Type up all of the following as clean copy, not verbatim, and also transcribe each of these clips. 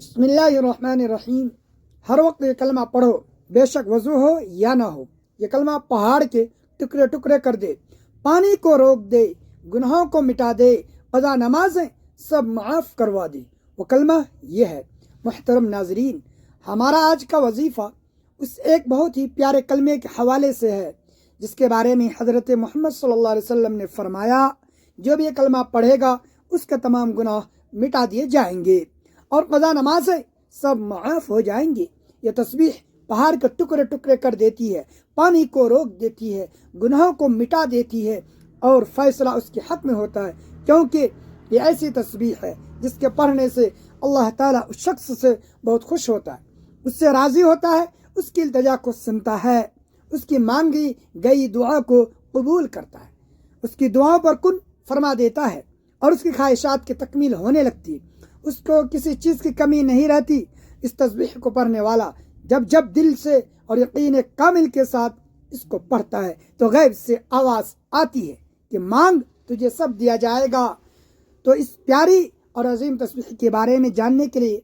बिस्मिल्लाहिर्रहमानिर्रहीम। हर वक्त ये कलमा पढ़ो, बेशक वजू हो या ना हो। ये कलमा पहाड़ के टुकड़े टुकड़े कर दे, पानी को रोक दे, गुनाहों को मिटा दे, कज़ा नमाजें सब माफ़ करवा दे। वो कलमा ये है। मुहतरम नाजरीन, हमारा आज का वजीफ़ा उस एक बहुत ही प्यारे कलमे के हवाले से है जिसके बारे में हज़रत मोहम्मद सल्लल्लाहु अलैहि वसल्लम ने फरमाया, जो भी ये कलमा पढ़ेगा उसके तमाम गुनाह मिटा दिए जाएंगे और कज़ा नमाज़ें सब माफ़ हो जाएंगी। ये तस्बीह पहाड़ के टुकड़े टुकड़े कर देती है, पानी को रोक देती है, गुनाहों को मिटा देती है और फैसला उसके हक में होता है, क्योंकि ये ऐसी तस्बीह है जिसके पढ़ने से अल्लाह ताला उस शख्स से बहुत खुश होता है, उससे राज़ी होता है, उसकी इल्तिजा को सुनता है, उसकी मांगी गई दुआ को कबूल करता है, उसकी दुआओं पर कुन फरमा देता है और उसकी ख्वाहिशात की तकमील होने लगती है। उसको किसी चीज़ की कमी नहीं रहती। इस तस्बीह को पढ़ने वाला जब जब दिल से और यकीन कामिल के साथ इसको पढ़ता है तो गैब से आवाज़ आती है कि मांग, तुझे सब दिया जाएगा। तो इस प्यारी और अजीम तस्बीह के बारे में जानने के लिए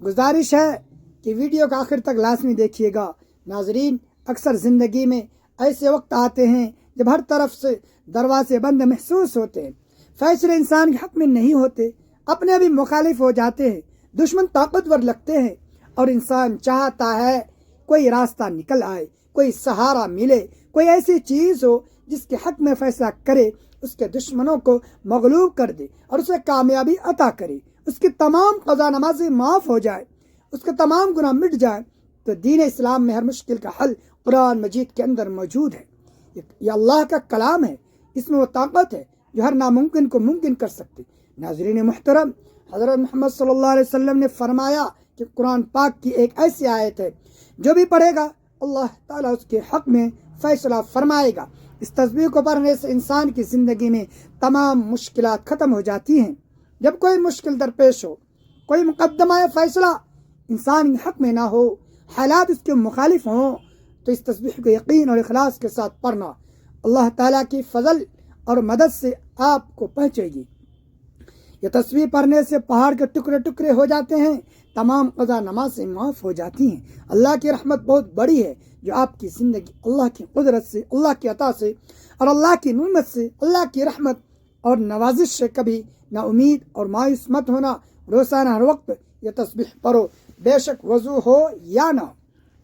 गुजारिश है कि वीडियो का आखिर तक लाजमी देखिएगा। नाजरीन, अक्सर ज़िंदगी में ऐसे वक्त आते हैं जब हर तरफ से दरवाजे बंद महसूस होते हैं, फैसले इंसान के हक में नहीं होते, अपने भी मुखालिफ हो जाते हैं, दुश्मन ताकतवर लगते हैं और इंसान चाहता है कोई रास्ता निकल आए, कोई सहारा मिले, कोई ऐसी चीज़ हो जिसके हक में फैसला करे, उसके दुश्मनों को मगलूब कर दे और उसे कामयाबी अता करे, उसकी तमाम क़ज़ा नमाज़ें माफ़ हो जाए, उसके तमाम गुनाह मिट जाए। तो दीन इस्लाम में हर मुश्किल का हल कुरान मजीद के अंदर मौजूद है। ये अल्लाह का कलाम है, इसमें वो ताकत है जो हर नामुमकिन को मुमकिन कर सकती। नाज़रीन मुहतरम, हज़रत मोहम्मद सल्लल्लाहु अलैहि वसल्लम ने फरमाया कि कुरान पाक की एक ऐसी आयत है जो भी पढ़ेगा अल्लाह ताला उसके हक में फ़ैसला फरमाएगा। इस तस्बीह को पढ़ने से इंसान की ज़िंदगी में तमाम मुश्किलात ख़त्म हो जाती हैं। जब कोई मुश्किल दरपेश हो, कोई मुकद्दमा फ़ैसला इंसान के हक में ना हो, हालात उसके मुखालिफ हों, तो इस तस्बीह को यकीन और इखलास के साथ पढ़ना अल्लाह ताला की फ़ज़ल और मदद से आपको पहुँचेगी। ये तस्बीह पढ़ने से पहाड़ के टुकड़े टुकड़े हो जाते हैं, तमाम क़ज़ा नमाज़ें माफ़ हो जाती हैं। अल्लाह की रहमत बहुत बड़ी है जो आपकी ज़िंदगी अल्लाह की कुदरत से, अल्लाह की अता से और अल्लाह की नेमत से, अल्लाह की रहमत और नवाजिश से कभी ना उम्मीद और मायूस मत होना। रोज़ाना हर वक्त ये तस्बीह पढ़ो, बेशक वज़ू हो या ना हो।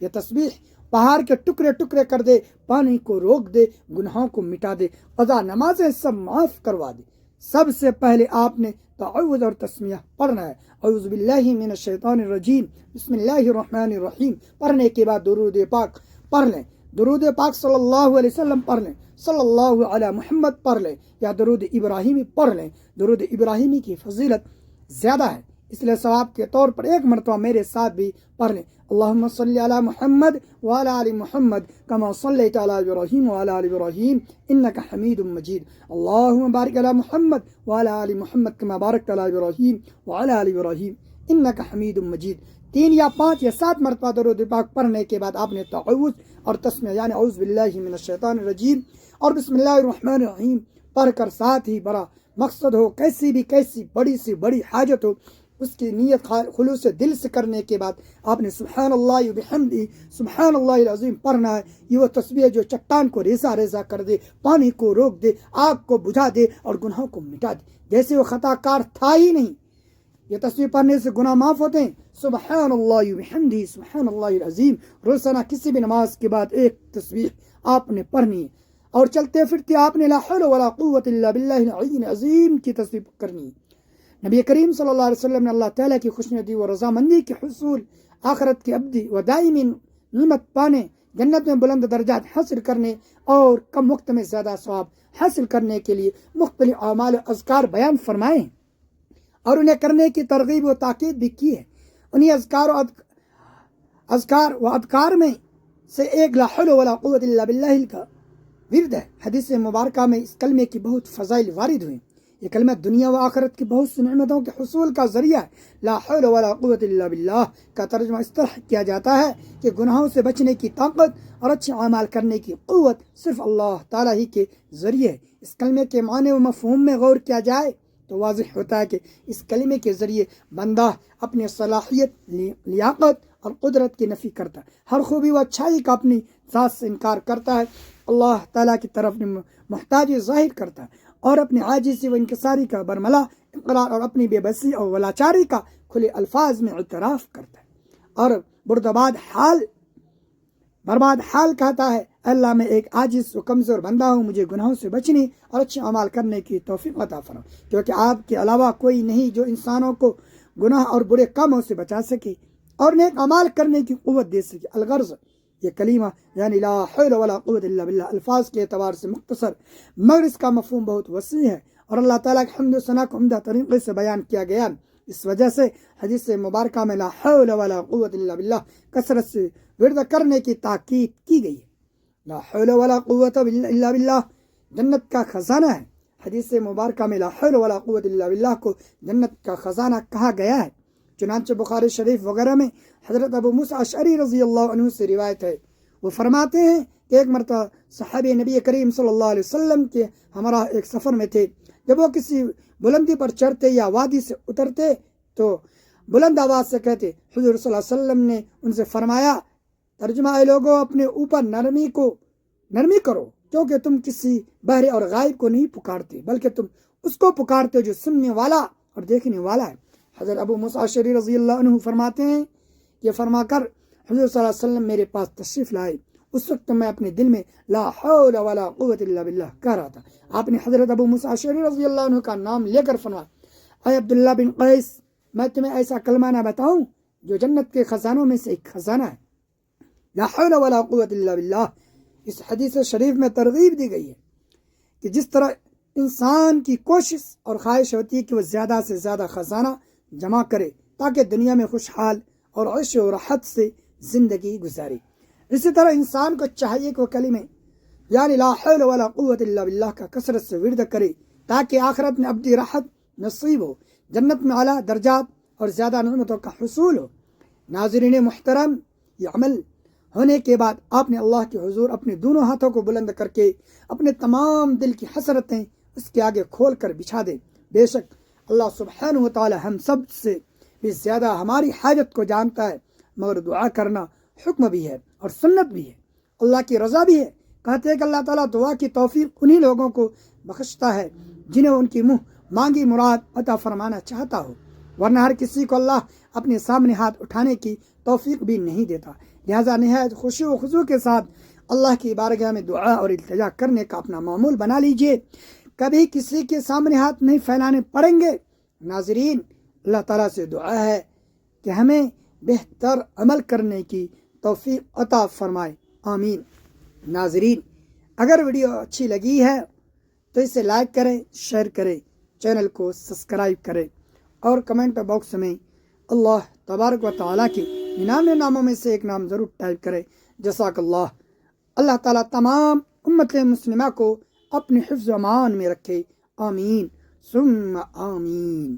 ये तस्बीह पहाड़ के टुकड़े टुकड़े कर दे, पानी को रोक दे, गुनाहों को मिटा दे, क़ज़ा नमाज़ें सब माफ़ करवा दे। सबसे पहले आपने तअव्वुज़ और तस्मिया पढ़ना है, औज़ु बिल्लाहि मिनश शैतानिर रजीम, बिस्मिल्लाहिर्रहमानिर रहीम। पढ़ने के बाद दुरूद पाक पढ़ लें, दुरूद पाक सल्लल्लाहु अलैहि वसल्लम पढ़ लें, सल्लल्लाहु अला मुहम्मद पढ़ लें या दुरूद इब्राहिमी पढ़ लें। दुरूद इब्राहिमी की फजीलत ज़्यादा है, इसलिए सवाब के तौर पर एक मरतबा मेरे साथ भी पढ़ लें। अल्लाहुम्मा सल्ली अला मुहम्मद व अला आलि मुहम्मद कमा सल्लैता अला इब्राहीम व अला आलि इब्राहीम इन्नका हमीदुम मजीद। अल्लाहुम्मा बारिक अला मुहम्मद व अला आलि मुहम्मद कमा बारकता अला इब्राहीम व अला आलि इब्राहीम इन्नका हमीदुम मजीद। 3 या 5 या 7 मरतबा दुरूद पाक पढ़ने के बाद आपने तअव्वुज़ और तस्मिया यानी औज़ु बिल्लाहि मिनश शैतानिर रजीम और बिस्मिल्लाहिर रहमानिर रहीम पढ़कर साथ ही बड़ा मकसद हो, कैसी बड़ी सी बड़ी हाजत हो, उसकी नीयत खुलूस से दिल से करने के बाद आपने सुब्हानल्लाह व बिहम्दिही सुब्हानल्लाहिल अज़ीम पढ़ना है। ये वो तस्बीह जो चट्टान को रेज़ा रेज़ा कर दे, पानी को रोक दे, आग को बुझा दे और गुनाहों को मिटा दे, जैसे वो खताकार था ही नहीं। ये तस्बीह पढ़ने से गुनाह माफ़ होते हैं। सुब्हानल्लाह व बिहम्दिही सुब्हानल्लाहिल अज़ीम। रोज़ाना किसी भी नमाज के बाद एक तस्बीह आपने पढ़नी है और चलते फिरते आपने ला हौल वला कुव्वता इल्ला बिल्लाहिल अलीय्यिल अज़ीम की तस्बीह करनी है। नबी करीम सल्लल्लाहु अलैहि वसल्लम ने अल्लाह ताला की खुशनुदी व रज़ामंदी के हुसूल, आखिरत की अब्दी व दायमी नेमत पाने, जन्नत में बुलंद दर्जात हासिल करने और कम वक्त में ज़्यादा सवाब हासिल करने के लिए मुख्तलिफ अमाल अज़कार बयान फरमाए और उन्हें करने की तरगीब व ताकीद भी की है। उन्हीं अज़कार व अदकार में से एक ला हौल वला कुव्वता इल्ला बिल्लाह का विर्द है। हदीस मुबारका में इस कलमे की बहुत फ़ज़ाइल वारिद हुई। ये कलमा दुनिया व आखिरत की बहुत सी नेमतों के हुसूल का ज़रिया है। ला हौल वला कुव्वता इल्ला बिल्लाह का तर्जुमा इस तरह किया जाता है कि गुनाहों से बचने की ताकत और अच्छे अमाल करने की क़ुव्वत सिर्फ अल्लाह ताला ही के ज़रिए है। इस कलमे के माने व मफ़हूम में गौर किया जाए تو واضح ہوتا ہے کہ اس کلمے کے ذریعے بندہ اپنی صلاحیت، لیاقت اور قدرت کی نفی کرتا ہے، ہر خوبی و اچھائی کا اپنی ذات سے انکار کرتا ہے، اللہ تعالیٰ کی طرف محتاجی ظاہر کرتا ہے اور اپنی عاجزی و انکساری کا برملا اقرار اور اپنی بے بسی اور ولاچاری کا کھلے الفاظ میں اعتراف کرتا ہے، اور برباد حال کہتا ہے اللہ میں ایک عاجز و کمزور بندہ ہوں، مجھے گناہوں سے بچنے اور اچھے اعمال کرنے کی توفیق عطا فرما، کیونکہ آپ کے علاوہ کوئی نہیں جو انسانوں کو گناہ اور برے کاموں سے بچا سکے اور نیک اعمال کرنے کی قوت دے سکے۔ الغرض یہ کلمہ یعنی لا حول ولا قوت الا باللہ الفاظ کے اعتبار سے مختصر، مگر اس کا مفہوم بہت وسیع ہے اور اللہ تعالیٰ کے حمد و ثنا کو عمدہ طریقے سے بیان کیا گیا، اس وجہ سے حدیث مبارکہ میں لا حول ولا قوت الا باللہ کثرت سے ورد کرنے کی تاکید کی گئی ہے۔ لا حول ولا قوت الا باللہ جنت کا خزانہ ہے، حدیث مبارکہ میں لا حول ولا قوت الا باللہ کو جنت کا خزانہ کہا گیا ہے۔ چنانچہ بخاری شریف وغیرہ میں حضرت ابو موسیٰ اشعری رضی اللہ عنہ سے روایت ہے، وہ فرماتے ہیں کہ ایک مرتبہ صحابی نبی کریم صلی اللہ علیہ وسلم کے ہمراہ ایک سفر میں تھے، جب وہ کسی بلندی پر چڑھتے یا وادی سے اترتے تو بلند آواز سے کہتے، حضور صلی اللہ علیہ وسلم نے ان سے فرمایا، ترجمہ اے لوگو اپنے اوپر نرمی کرو، کیونکہ تم کسی بہرے اور غائب کو نہیں پکارتے بلکہ تم اس کو پکارتے جو سننے والا اور دیکھنے والا ہے۔ حضرت ابو موسیٰ اشعری رضی اللہ عنہ فرماتے ہیں، یہ فرما کر حضور صلی اللہ علیہ وسلم میرے پاس تشریف لائے، اس وقت میں اپنے دل میں لا حول ولا قوت الا باللہ کہہ رہا تھا۔ آپ نے حضرت ابو موسیٰ اشعری رضی اللہ عنہ کا نام لے کر فرمایا، اے عبداللہ بن قیس، میں تمہیں ایسا کلمہ نہ بتاؤں جو جنت کے خزانوں میں سے ایک خزانہ ہے، لا حول ولا قوت الا باللہ۔ اس حدیث شریف میں ترغیب دی گئی ہے کہ جس طرح انسان کی کوشش اور خواہش ہوتی ہے کہ وہ زیادہ سے زیادہ خزانہ جمع کرے تاکہ دنیا میں خوشحال اور عیش و راحت سے زندگی گزارے، اسی طرح انسان کو چاہیے کہ وہ کلمے یعنی لا حول ولا قوت الا باللہ کا کثرت سے ورد کرے تاکہ آخرت میں ابدی راحت نصیب ہو، جنت میں اعلیٰ درجات اور زیادہ نعمتوں کا حصول ہو۔ ناظرین محترم، یہ عمل ہونے کے بعد آپ نے اللہ کے حضور اپنے دونوں ہاتھوں کو بلند کر کے اپنے تمام دل کی حسرتیں اس کے آگے کھول کر بچھا دیں۔ بے شک اللہ سبحانہ و تعالی ہم سب سے بھی زیادہ ہماری حاجت کو جانتا ہے، مگر دعا کرنا حکم بھی ہے اور سنت بھی ہے، اللہ کی رضا بھی ہے۔ کہتے ہیں کہ اللہ تعالیٰ دعا کی توفیق انہی لوگوں کو بخشتا ہے جنہیں ان کی منہ مانگی مراد عطا فرمانا چاہتا ہو، ورنہ ہر کسی کو اللہ اپنے سامنے ہاتھ اٹھانے کی توفیق بھی نہیں دیتا۔ لہذا نہایت خوشی و خضوع کے ساتھ اللہ کی بارگاہ میں دعا اور التجا کرنے کا اپنا معمول بنا لیجئے، کبھی کسی کے سامنے ہاتھ نہیں پھیلانے پڑیں گے۔ ناظرین، اللہ تعالیٰ سے دعا ہے کہ ہمیں بہتر عمل کرنے کی توفیق عطا فرمائے، آمین۔ ناظرین، اگر ویڈیو اچھی لگی ہے تو اسے لائک کریں، شیئر کریں، چینل کو سبسکرائب کریں اور کمنٹ باکس میں اللہ تبارک و تعالیٰ کے 99 ناموں میں سے ایک نام ضرور ٹائپ کریں۔ جزاک اللہ۔ اللہ تعالیٰ تمام امت مسلمہ کو اپنے حفظ و امان میں رکھے، آمین ثم آمین۔